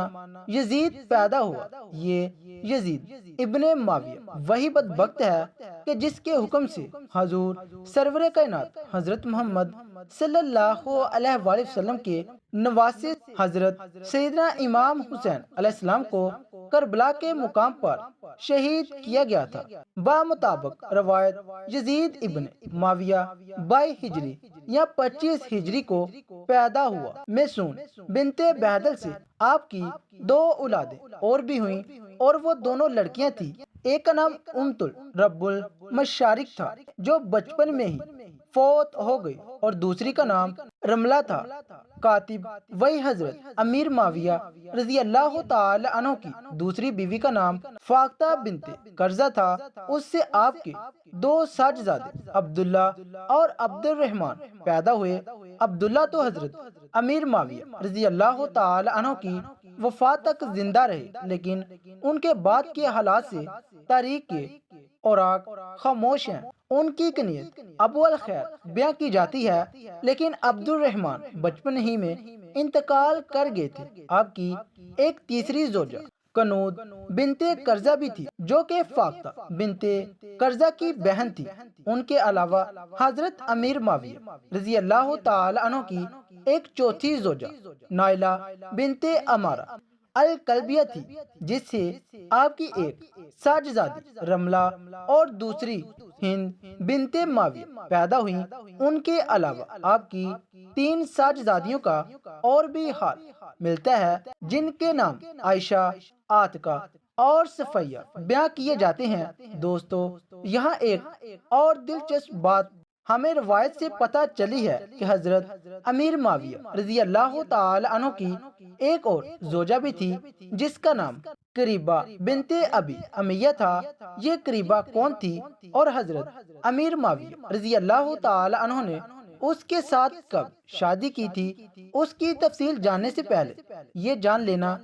یزید پیدا ہوا۔ یہ یزید ابن معاویہ وہی بدبخت ہے کہ جس کے حکم سے حضور سرور کائنات حضرت محمد صلی اللہ علیہ وآلہ وسلم کے نواسے حضرت سیدنا امام حسین علیہ السلام کو کربلا کے مقام پر شہید کیا گیا تھا۔ بمطابق روایت یزید ابن معاویہ 22 ہجری یا 25 ہجری کو پیدا ہوا۔ میسون بنت بہدل سے آپ کی 2 اولادیں اور بھی ہوئیں اور وہ دونوں لڑکیاں تھیں۔ ایک کا نام امت رب المشارق تھا جو بچپن میں ہی فوت ہو گئی اور دوسری کا نام رملہ تھا۔ کاتب وہی حضرت امیر معاویہ رضی اللہ تعالی عنہ کی دوسری بیوی کا نام فاختہ بنت کرزہ تھا۔ اس سے آپ کے 2 ساجزادے عبداللہ اور عبد الرحمن پیدا ہوئے۔ عبداللہ تو حضرت امیر معاویہ رضی اللہ تعالی عنہ کی وفات تک زندہ رہے، لیکن ان کے بعد کے حالات سے تاریخ کے اوراق خاموش ہیں۔ ان کی کنیت ابو الخیر بیان کی جاتی ہے، لیکن عبد الرحمن بچپن ہی میں انتقال کر گئے تھے۔ آپ کی ایک تیسری زوجہ کنود بنت قرظہ بھی تھی جو کہ فاختہ بنت قرظہ کی بہن تھی۔ ان کے علاوہ حضرت امیر معاویہ رضی اللہ تعالی عنہ کی ایک چوتھی زوجہ نائلہ بنت عمارہ الکلبیہ تھی، جس سے آپ کی ایک ساجزادی رملہ اور دوسری ہند بنت معاویہ پیدا ہوئی۔ ان کے علاوہ آپ کی 3 ساجزادیوں کا اور بھی حال ملتا ہے، جن کے نام عائشہ، عاتقہ اور صفیہ بیان کیے جاتے ہیں۔ دوستو، یہاں ایک اور دلچسپ بات ہمیں روایت سے پتہ چلی ہے کہ حضرت امیر معاویہ رضی اللہ تعالی عنہ کی ایک اور زوجہ بھی تھی، جس کا نام قریبہ بنت ابی امیہ تھا۔ یہ قریبہ کون تھی اور حضرت امیر معاویہ رضی اللہ تعالی عنہ نے اس کے ساتھ کب شادی کی تھی، اس کی تفصیل جاننے سے پہلے یہ جان لینا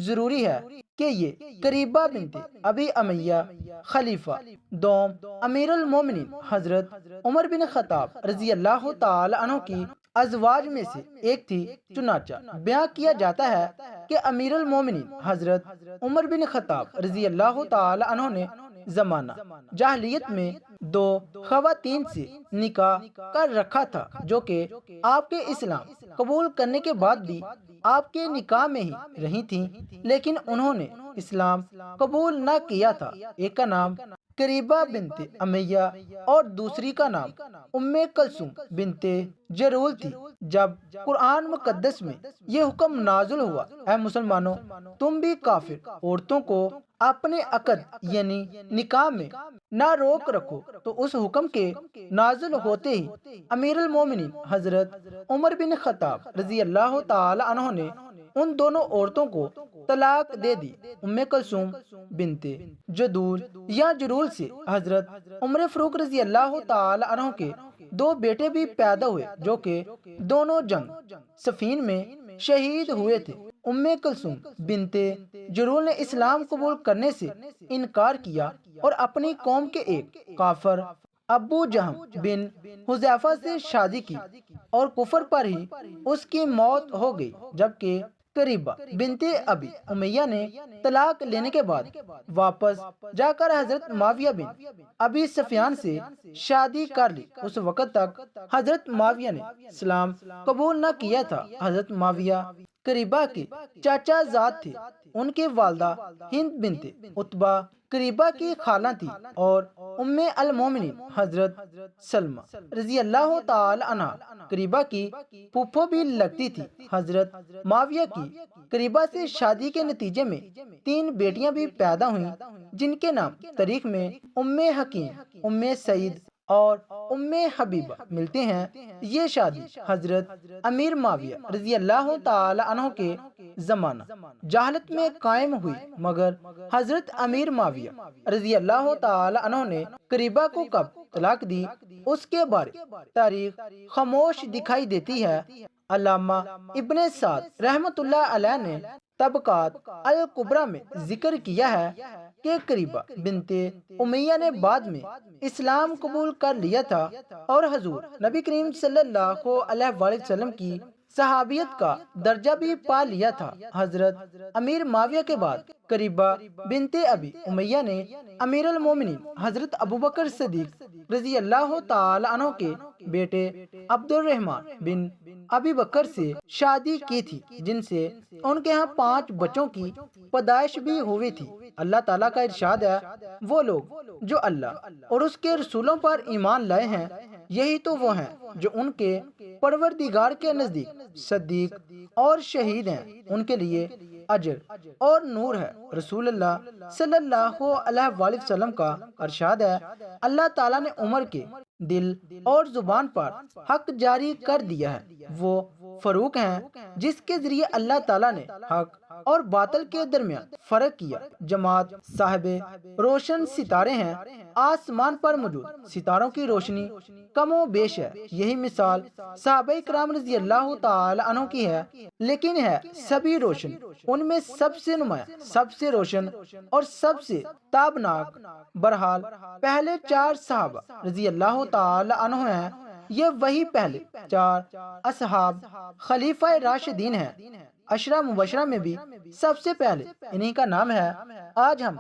ضروری ہے کہ یہ قریبہ بنت ابی امیہ خلیفہ دوم امیر المومنین حضرت عمر بن خطاب رضی اللہ تعالی عنہ کی ازواج میں سے ایک تھی۔ چنانچہ بیان کیا جاتا ہے کہ امیر المومنین حضرت عمر بن خطاب رضی اللہ تعالی عنہ نے زمانہ جاہلیت میں 2 خواتین سے نکاح کر رکھا تھا، جو کہ آپ کے اسلام قبول کرنے کے بعد بھی آپ کے نکاح میں ہی رہی تھیں، لیکن انہوں نے اسلام قبول نہ کیا تھا۔ ایک کا نام قریبہ بنت امیہ اور دوسری کا نام ام کلثوم بنت جرول تھی۔ جب قرآن مقدس میں یہ حکم نازل ہوا، اے مسلمانوں، تم بھی کافر عورتوں کو اپنے عقد یعنی نکاح میں نہ روک رکھو، تو اس حکم کے نازل ہوتے ہی امیر المومنین حضرت عمر بن خطاب رضی اللہ تعالی عنہ نے ان دونوں عورتوں کو طلاق دے دی۔ ام کلثوم بنت جدول یا جرول سے حضرت عمر فاروق رضی اللہ تعالی عنہ کے 2 بیٹے بھی پیدا ہوئے، جو کہ دونوں جنگ صفین میں شہید ہوئے تھے۔ ام کلثوم بنت جرول نے اسلام قبول کرنے سے انکار کیا اور اپنی قوم کے ایک کافر ابو جہم بن حذیفہ سے شادی کی اور کفر پر ہی اس کی موت ہو گئی، جبکہ قریبہ بنت ابی امیہ نے طلاق لینے کے بعد واپس جا کر حضرت معاویہ بن ابی سفیان سے شادی کر لی۔ اس وقت تک حضرت معاویہ نے اسلام قبول نہ کیا تھا۔ حضرت معاویہ قریبہ کے چاچا زاد تھے۔ ان کی والدہ ہند بنت عتبہ قریبہ کی خالہ تھی اور ام المومنین حضرت سلمہ رضی اللہ تعالی عنہ قریبہ کی پھوپھو بھی لگتی تھی۔ حضرت معاویہ کی قریبہ سے شادی کے نتیجے میں 3 بیٹیاں بھی پیدا ہوئیں، جن کے نام تاریخ میں ام حکیم، ام سعید اور ام حبیبہ ملتے ہیں۔ یہ شادی حضرت امیر معاویہ رضی اللہ تعالی عنہ کے زمانہ جہالت میں قائم ہوئی، مگر حضرت امیر معاویہ رضی اللہ تعالی عنہ نے قریبہ کو کب طلاق دی، اس کے بارے تاریخ خاموش دکھائی دیتی ہے۔ علامہ ابن سعد رحمۃ اللہ علیہ نے طبقات الکبریٰ میں ذکر کیا ہے کہ قریبہ بنت امیہ نے بعد میں اسلام قبول کر لیا تھا اور حضور نبی کریم صلی اللہ علیہ وآلہ وسلم کی صحابیت کا درجہ بھی پا لیا تھا۔ حضرت امیر معاویہ کے بعد قریبہ بنت ابی امیہ نے امیر المومنین حضرت ابوبکر صدیق رضی اللہ تعالی عنہ کے بیٹے عبد الرحمن بن ابی بکر سے شادی کی تھی، جن سے ان کے ہاں 5 بچوں کی پیدائش بھی ہوئی تھی۔ اللہ تعالیٰ کا ارشاد ہے، وہ لوگ جو اللہ اور اس کے رسولوں پر ایمان لائے ہیں، یہی تو وہ ہیں جو ان کے پروردگار کے نزدیک صدیق اور شہید ہیں، ان کے لیے اجر اور نور ہے۔ رسول اللہ صلی اللہ علیہ وآلہ وسلم کا ارشاد ہے، اللہ تعالیٰ نے عمر کے دل اور زبان پر حق جاری کر دیا ہے۔ وہ فاروق ہیں جس کے ذریعے اللہ تعالیٰ نے حق اور باطل کے درمیان فرق کیا۔ جماعت صاحب روشن ستارے ہیں، آسمان پر موجود ستاروں کی روشنی کم و بیش ہے۔ یہی مثال صحابہ کرام رضی اللہ تعالی عنہ کی ہے، لیکن ہے سبھی روشن۔ ان میں سب سے نمایاں، سب سے روشن اور سب سے تابناک بہرحال پہلے 4 صحابہ رضی اللہ تعالی عنہ ہیں۔ یہ وہی پہلے 4 اصحاب خلیفہ راشدین ہیں۔ عشرہ مبشرہ میں بھی سب سے پہلے انہی کا نام ہے۔ آج ہم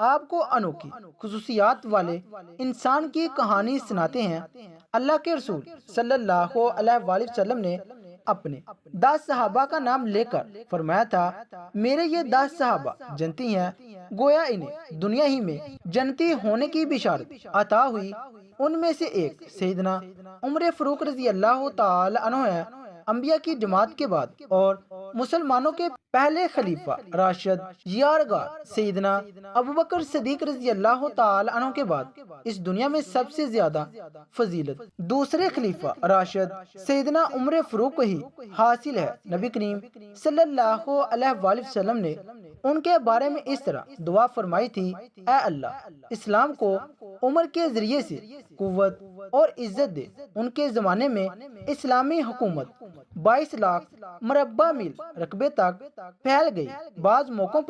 آپ کو انوکھی خصوصیات والے انسان کی کہانی سناتے ہیں۔ اللہ کے رسول صلی اللہ علیہ وآلہ وسلم نے اپنے 10 صحابہ کا نام لے کر فرمایا تھا، میرے یہ 10 صحابہ جنتی ہیں، گویا انہیں دنیا ہی میں جنتی ہونے کی بشارت عطا ہوئی۔ ان میں سے ایک سیدنا عمر فاروق رضی اللہ تعالی عنہ ہے۔ انبیاء کی جماعت کے بعد اور مسلمانوں کے پہلے خلیفہ راشد یارگار سیدنا ابوبکر صدیق رضی اللہ تعالی عنہ کے بعد اس دنیا میں سب سے زیادہ فضیلت دوسرے خلیفہ راشد سیدنا عمر فاروق کو ہی حاصل ہے۔ نبی کریم صلی اللہ علیہ وآلہ وسلم نے ان کے بارے میں اس طرح دعا فرمائی تھی، اے اللہ اسلام کو عمر کے ذریعے سے قوت اور عزت دے۔ ان کے زمانے میں اسلامی حکومت 22 لاکھ مربع میل رقبے تک پھیل گئی۔ بعض موقعوں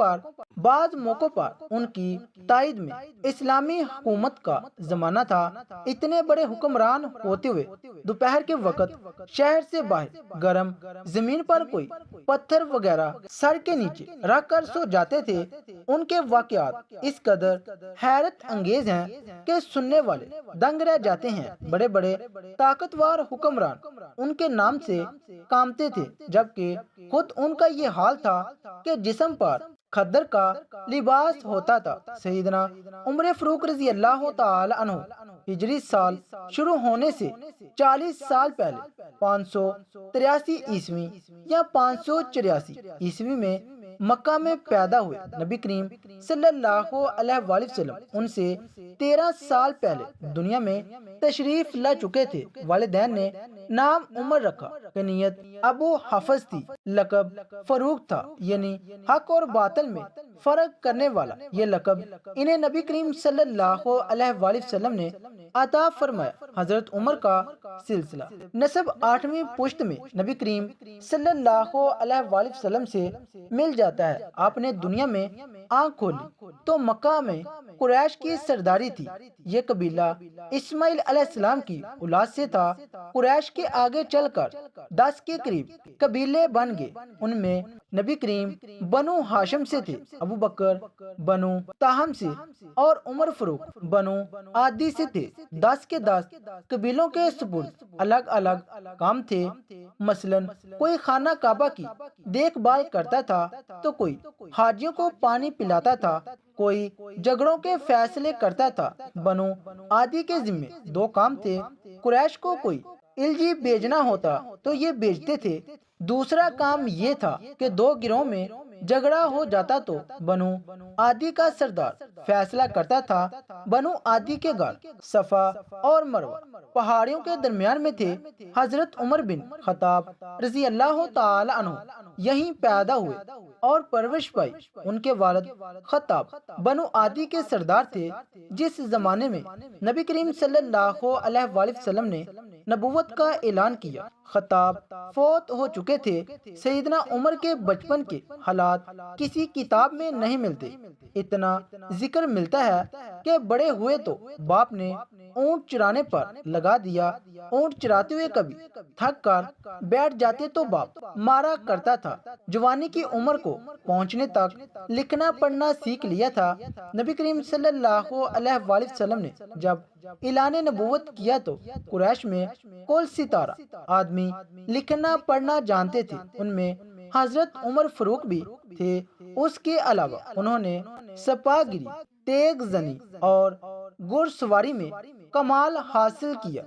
پر ان کی تائید میں اسلامی حکومت کا زمانہ تھا۔ اتنے بڑے حکمران ہوتے ہوئے دوپہر کے وقت شہر سے باہر گرم زمین پر کوئی پتھر وغیرہ سر کے نیچے رکھ کر سو جاتے تھے۔ ان کے واقعات اس قدر حیرت انگیز ہیں کہ سننے والے دنگ رہ جاتے ہیں۔ بڑے بڑے طاقتور حکمران ان کے نام سے کامتے تھے، جبکہ خود ان کا یہ حال تھا کہ جسم پر خدر کا لباس ہوتا تھا۔ سیدنا عمر فاروق رضی اللہ تعالی عنہ ہجری سال شروع ہونے سے 40 سال پہلے 583 عیسوی یا 584 عیسوی میں مکہ میں پیدا ہوئے۔ نبی کریم صلی اللہ علیہ وآلہ وسلم ان سے 13 سال پہلے دنیا میں تشریف لا چکے تھے۔ والدین نے نام عمر رکھا، کنیت ابو حفص تھی، لقب فاروق تھا، یعنی حق اور باطل میں فرق کرنے والا۔ یہ لقب انہیں نبی کریم صلی اللہ علیہ وآلہ وسلم نے عطا فرمایا۔ حضرت عمر کا سلسلہ نسب 8ویں پشت میں نبی کریم صلی اللہ علیہ وآلہ وسلم سے مل جاتا ہے۔ آپ نے دنیا میں آنکھ کھولی تو مکہ میں قریش کی سرداری تھی۔ یہ قبیلہ اسماعیل علیہ السلام کی اولاد سے تھا۔ قریش کے آگے چل کر 10 کے قریب قبیلے بن گئے۔ ان میں نبی کریم بنو ہاشم سے تھے، ابو بکر بنو تاہم سے اور عمر فاروق بنو عادی سے تھے۔ 10 کے 10 قبیلوں کے سپرد الگ الگ کام تھے۔ مثلاً کوئی خانہ کعبہ کی دیکھ بھال کرتا تھا تو کوئی حاجیوں کو پانی پلاتا تھا، کوئی جھگڑوں کے فیصلے کرتا تھا۔ بنو عادی کے ذمے 2 کام تھے۔ قریش کو کوئی الجی بھیجنا ہوتا تو یہ بھیجتے تھے۔ دوسرا کام یہ تھا کہ 2 گروہوں میں جھگڑا ہو جاتا تو بنو عادی کا سردار فیصلہ کرتا تھا۔ بنو عادی کے گھر صفا اور مروہ پہاڑیوں کے درمیان میں تھے۔ حضرت عمر بن خطاب رضی اللہ تعالی عنہ یہیں پیدا ہوئے اور پرورش پائی۔ ان کے والد خطاب بنو عادی کے سردار تھے۔ جس زمانے میں نبی کریم صلی اللہ علیہ وآلہ وسلم نے نبوت کا اعلان کیا، خطاب فوت ہو چکے تھے۔ سیدنا عمر کے بچپن کے حالات کسی کتاب میں نہیں ملتے۔ اتنا ذکر ملتا ہے کہ بڑے ہوئے تو باپ نے اونٹ چرانے پر لگا دیا۔ اونٹ چراتے ہوئے کبھی تھک کر بیٹھ جاتے تو باپ مارا کرتا تھا۔ جوانی کی عمر کو پہنچنے تک لکھنا پڑھنا سیکھ لیا تھا۔ نبی کریم صلی اللہ علیہ وآلہ وسلم نے جب اعلان نبوت کیا تو قریش میں کل 17 آدمی لکھنا پڑھنا جانتے تھے۔ ان میں حضرت عمر فاروق بھی تھے۔ اس کے علاوہ انہوں نے سپاہ گیری، تیغ زنی اور گھڑ سواری میں کمال حاصل کیا۔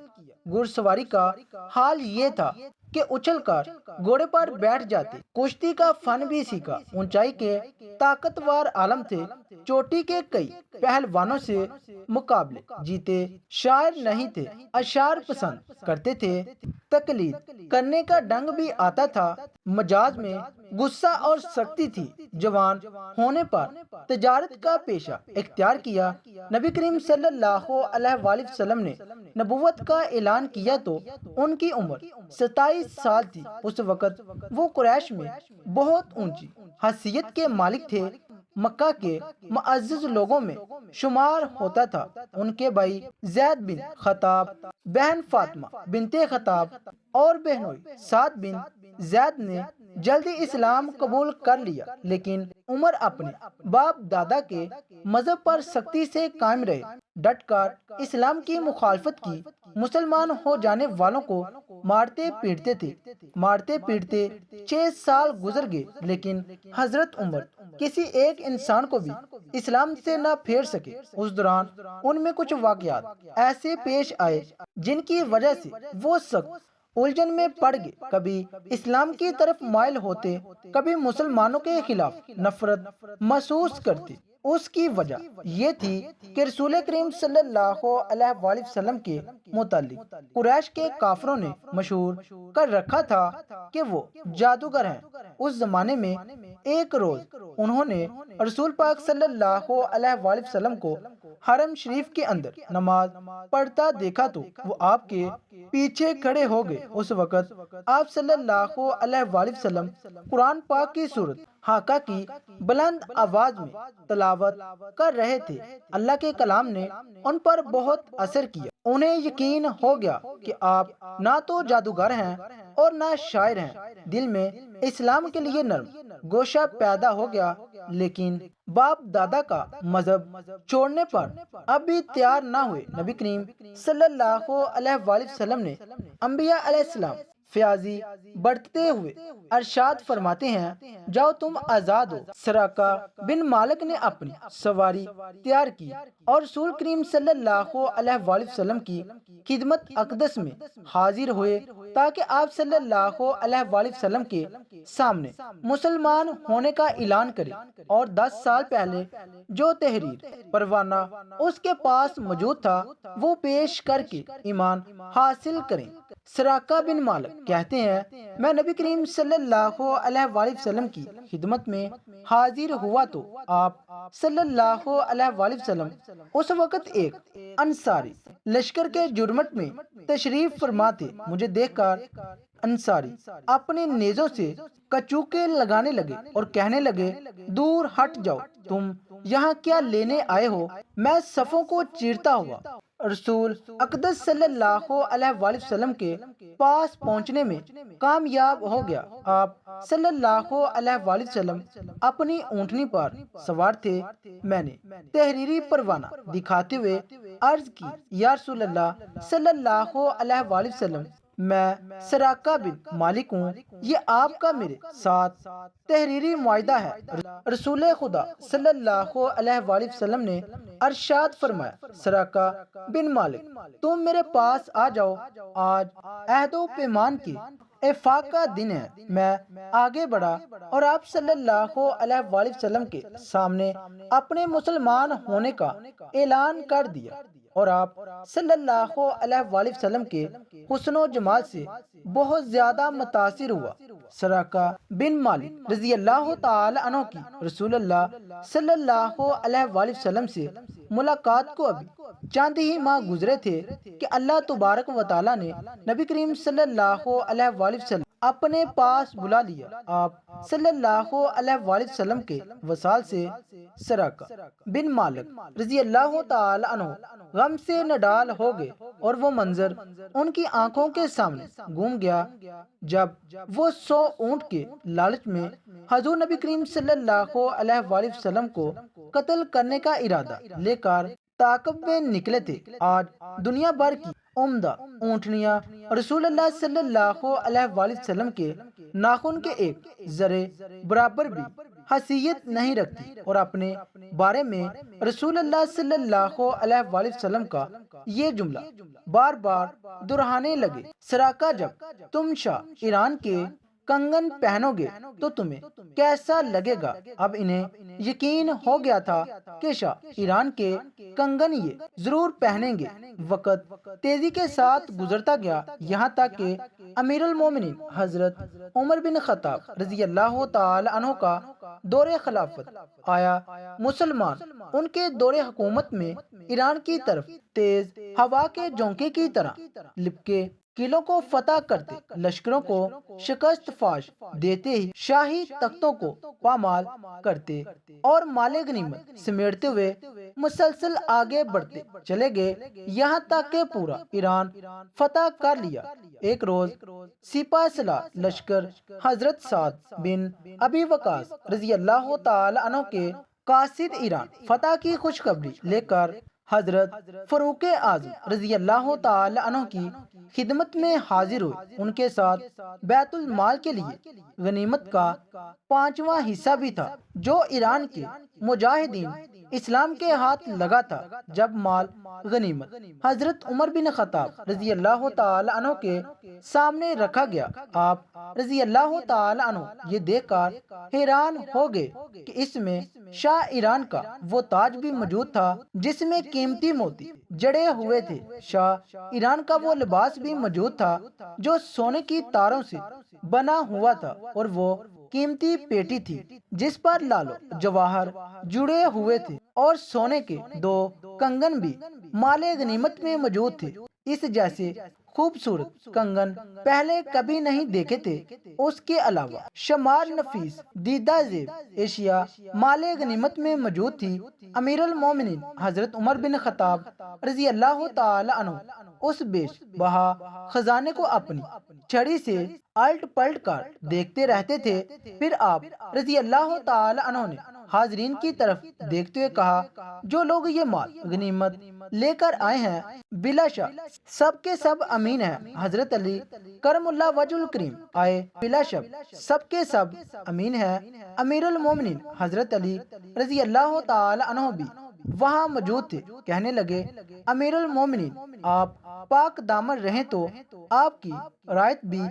گھڑ سواری کا حال یہ تھا کہ اچھل کر گھوڑے پر بیٹھ جاتے۔ کشتی کا فن بھی سیکھا۔ اونچائی کے طاقتور عالم تھے۔ چوٹی کے کئی پہلوانوں سے مقابلے جیتے۔ شاعر نہیں تھے، اشعار پسند کرتے تھے۔ تقلید کرنے کا ڈنگ بھی آتا تھا۔ مجاز میں غصہ اور سختی تھی۔ جوان ہونے پر تجارت کا پیشہ اختیار کیا۔ نبی کریم صلی اللہ علیہ وآلہ وسلم نے نبوت کا اعلان کیا تو ان کی عمر 27 سال تھی۔ اس وقت وہ قریش میں بہت اونچی حیثیت کے مالک تھے۔ مکہ کے معزز لوگوں میں شمار ہوتا تھا۔ ان کے بھائی زید بن خطاب، بہن فاطمہ بنت خطاب اور بہنوئی سعد بن زید نے جلدی اسلام قبول کر لیا، لیکن عمر اپنے باپ دادا کے مذہب پر سختی سے قائم رہے، ڈٹ کر اسلام کی مخالفت کی۔ مسلمان ہو جانے والوں کو مارتے پیٹتے تھے۔ مارتے پیٹتے 6 سال گزر گئے، لیکن حضرت عمر کسی ایک انسان کو بھی اسلام سے نہ پھیر سکے۔ اس دوران ان میں کچھ واقعات ایسے پیش آئے جن کی وجہ سے وہ سخت الجھن میں پڑ گئے، کبھی اسلام کی طرف مائل ہوتے، کبھی مسلمانوں کے خلاف نفرت محسوس کرتے۔ اس کی وجہ یہ تھی کہ رسول کریم صلی اللہ علیہ وآلہ وسلم کے متعلق قریش کے کافروں نے مشہور کر رکھا تھا کہ وہ جادوگر ہیں۔ اس زمانے میں ایک روز انہوں نے رسول پاک صلی اللہ علیہ وآلہ وسلم کو حرم شریف کے اندر نماز پڑھتا دیکھا تو وہ آپ کے پیچھے کھڑے ہو گئے۔ اس وقت آپ صلی اللہ علیہ وآلہ وسلم قرآن پاک کی سورت حاقہ کی بلند آواز میں تلاوت کر رہے تھے۔ اللہ کے کلام نے ان پر بہت اثر کیا۔ انہیں یقین ہو گیا کہ آپ نہ تو جادوگر ہیں اور نہ شاعر ہیں۔ دل میں اسلام کے لیے نرم گوشہ پیدا ہو گیا، لیکن باپ دادا کا مذہب چھوڑنے پر اب بھی تیار نہ ہوئے۔ نبی کریم صلی اللہ علیہ وآلہ وسلم نے انبیاء علیہ السلام فیاضی بڑھتے ہوئے ارشاد فرماتے ہیں، جاؤ تم آزاد ہو۔ سراقہ بن مالک نے اپنی سواری تیار کی اور رسول کریم صلی اللہ علیہ وآلہ وسلم کی خدمت اقدس میں حاضر ہوئے تاکہ آپ صلی اللہ علیہ وآلہ وسلم کے سامنے مسلمان ہونے کا اعلان کرے اور 10 سال پہلے جو تحریر پروانہ اس کے پاس موجود تھا وہ پیش کر کے ایمان حاصل کریں۔ سراقہ بن مالک کہتے ہیں، میں نبی کریم صلی اللہ علیہ وآلہ وسلم کی خدمت میں حاضر ہوا تو آپ صلی اللہ علیہ وآلہ وسلم اس وقت ایک انصاری لشکر کے جرمٹ میں تشریف فرما تھے۔ مجھے دیکھ کر انصاری اپنے نیزوں سے کچوکے لگانے لگے اور کہنے لگے، دور ہٹ جاؤ، تم یہاں کیا لینے آئے ہو؟ میں صفوں کو چیرتا ہوا رسول اقدس صلی اللہ علیہ وآلہ وسلم کے پاس پہنچنے میں کامیاب ہو گیا۔ آپ صلی اللہ علیہ وآلہ وسلم اپنی اونٹنی پر سوار تھے۔ میں نے تحریری پروانہ دکھاتے ہوئے عرض کی، یا رسول اللہ صلی اللہ علیہ وآلہ وسلم، میں سراقہ بن مالک ہوں، یہ آپ کا میرے ساتھ تحریری معاہدہ ہے۔ رسول خدا صلی اللہ علیہ وآلہ وسلم نے ارشاد فرمایا، سراقہ بن مالک تم میرے پاس آ جاؤ، آج عہد و پیمان کی افاق کا دن ہے۔ میں آگے بڑھا اور آپ صلی اللہ علیہ وآلہ وسلم کے سامنے اپنے مسلمان ہونے کا اعلان کر دیا اور آپ صلی اللہ علیہ وآلہ وسلم کے حسن و جمال سے بہت زیادہ متاثر ہوا۔ سراقہ بن مالک رضی اللہ تعالی عنہ کی رسول اللہ صلی اللہ علیہ وآلہ وسلم سے ملاقات کو ابھی چند ہی ماہ گزرے تھے کہ اللہ تبارک و تعالی نے نبی کریم صلی اللہ علیہ وآلہ وسلم اپنے پاس بلا لیا۔ آپ صلی اللہ علیہ وآلہ وسلم کے وصال سے سراقہ بن مالک رضی اللہ تعالی عنہ غم سے نڈال ہو گئے اور وہ منظر ان کی آنکھوں کے سامنے گھوم گیا جب وہ 100 اونٹ کے لالچ میں حضور نبی کریم صلی اللہ علیہ وآلہ وسلم کو قتل کرنے کا ارادہ لے کر تعاقب میں نکلے تھے۔ آج دنیا بھر کی عمدہ اونٹنیاں رسول اللہ صلی اللہ علیہ وآلہ وسلم کے ناخن کے ایک ذرے برابر بھی حیثیت نہیں رکھتی اور اپنے بارے میں رسول اللہ صلی اللہ علیہ وآلہ وسلم کا یہ جملہ بار بار دہرانے لگے، سراقہ جب تم شاہ ایران کے کنگن پہنو گے تو تمہیں کیسا لگے گا؟ اب انہیں یقین ہو گیا تھا کہ شاہ ایران کے کنگن یہ ضرور پہنیں گے۔ وقت تیزی کے ساتھ گزرتا گیا، یہاں تک کہ امیر المومنین حضرت عمر بن خطاب رضی اللہ تعالی عنہ کا دور خلافت آیا۔ مسلمان ان کے دور حکومت میں ایران کی طرف تیز ہوا کے جھونکے کی طرح لپکے قلعوں کو فتح کرتے، لشکروں کو شکست فاش دیتے ہی شاہی تختوں کو پامال کرتے اور مال غنیمت سمیٹتے ہوئے مسلسل آگے بڑھتے چلے گئے، یہاں تک کہ پورا ایران فتح کر لیا۔ ایک روز سپہ سالار لشکر حضرت سعد بن ابی وقاص رضی اللہ تعالی عنہ کے قاصد ایران فتح کی خوشخبری لے کر حضرت فاروق اعظم رضی اللہ تعالی عنہ کی خدمت میں حاضر ہوئے۔ ان کے ساتھ بیت المال کے لیے غنیمت کا 5واں حصہ بھی تھا جو ایران کے مجاہدین اسلام کے ہاتھ لگا تھا۔ جب مال غنیمت حضرت عمر بن خطاب رضی اللہ تعالی عنہ کے سامنے رکھا گیا، آپ رضی اللہ تعالی عنہ یہ دیکھ کر حیران ہو گئے کہ اس میں شاہ ایران کا وہ تاج بھی موجود تھا جس میں قیمتی موتی جڑے ہوئے تھے، شاہ ایران کا وہ لباس بھی موجود تھا جو سونے کی تاروں سے بنا ہوا تھا، اور وہ قیمتی پیٹی تھی جس پر لالو جواہر جڑے ہوئے تھے، اور سونے کے 2 کنگن بھی مال غنیمت میں موجود تھے۔ اس جیسے خوبصورت کنگن پہلے کبھی نہیں دیکھے تھے۔ اس کے علاوہ شمار نفیس دیدہ زیب اشیاء مال غنیمت میں موجود تھی۔ امیر المومنین حضرت عمر بن خطاب رضی اللہ تعالی عنہ اس بیش بہا خزانے کو اپنی چھڑی سے الٹ پلٹ کر دیکھتے رہتے تھے۔ پھر آپ رضی اللہ تعالی عنہ نے حاضرین کی طرف دیکھتے ہوئے کہا، جو لوگ یہ مال غنیمت لے کر آئے ہیں بلا شک سب کے سب امین ہیں۔ حضرت علی کرم اللہ وجہ الکریم آئے، بلا شک سب کے سب امین ہیں۔ امیر المومنین حضرت علی رضی اللہ تعالی عنہ بھی وہاں موجود تھے۔ کہنے لگے، امیر المومنین آپ پاک دامن رہیں تو آپ کی رعایت بھی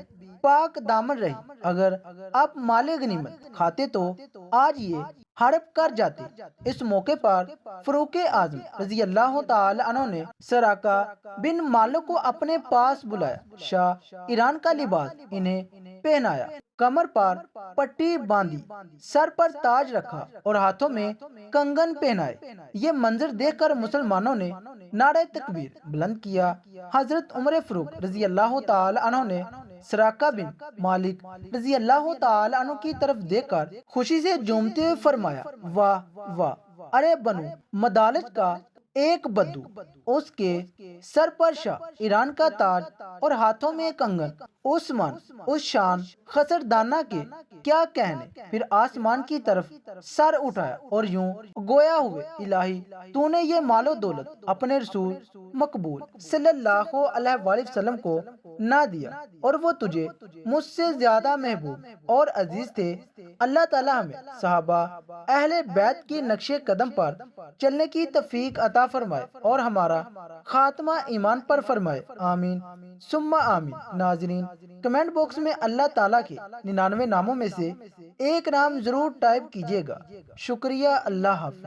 پاک دامن رہی، اگر آپ مال غنیمت کھاتے تو آج یہ ہڑپ کر جاتے۔ اس موقع پر فاروق اعظم رضی اللہ تعالی عنہ نے سراقہ بن مالک کو اپنے پاس بلایا، شاہ ایران کا لباس انہیں پہنایا، کمر پر پٹی باندھی، سر پر تاج رکھا اور ہاتھوں میں کنگن پہنائے۔ یہ منظر دیکھ کر مسلمانوں نے نعرہ تکبیر بلند کیا۔ حضرت عمر فاروق رضی اللہ تعالی عنہ نے سراقہ بن مالک رضی اللہ تعالی عنہ کی طرف دیکھ کر خوشی سے جھومتے ہوئے فرمایا، واہ واہ، ارے بنو مدالج کا ایک بدو، اس کے سر پر شاہ ایران کا تاج اور ہاتھوں میں کنگن، عثمان اس شان خسردانہ کے کیا کہنے۔ پھر آسمان کی طرف سر اٹھایا اور یوں گویا ہوئے، الہی تو نے یہ مال و دولت اپنے رسول مقبول صلی اللہ علیہ وآلہ وسلم کو نہ دیا، اور وہ تجھے مجھ سے زیادہ محبوب اور عزیز تھے۔ اللہ تعالیٰ ہمیں صحابہ اہل بیت کی نقش قدم پر چلنے کی توفیق عطا فرمائے اور ہمارا خاتمہ ایمان پر فرمائے، آمین ثم آمین۔ ناظرین، کمنٹ باکس میں اللہ تعالیٰ کے 99 ناموں میں سے ایک نام ضرور ٹائپ کیجیے گا۔ شکریہ، اللہ حافظ۔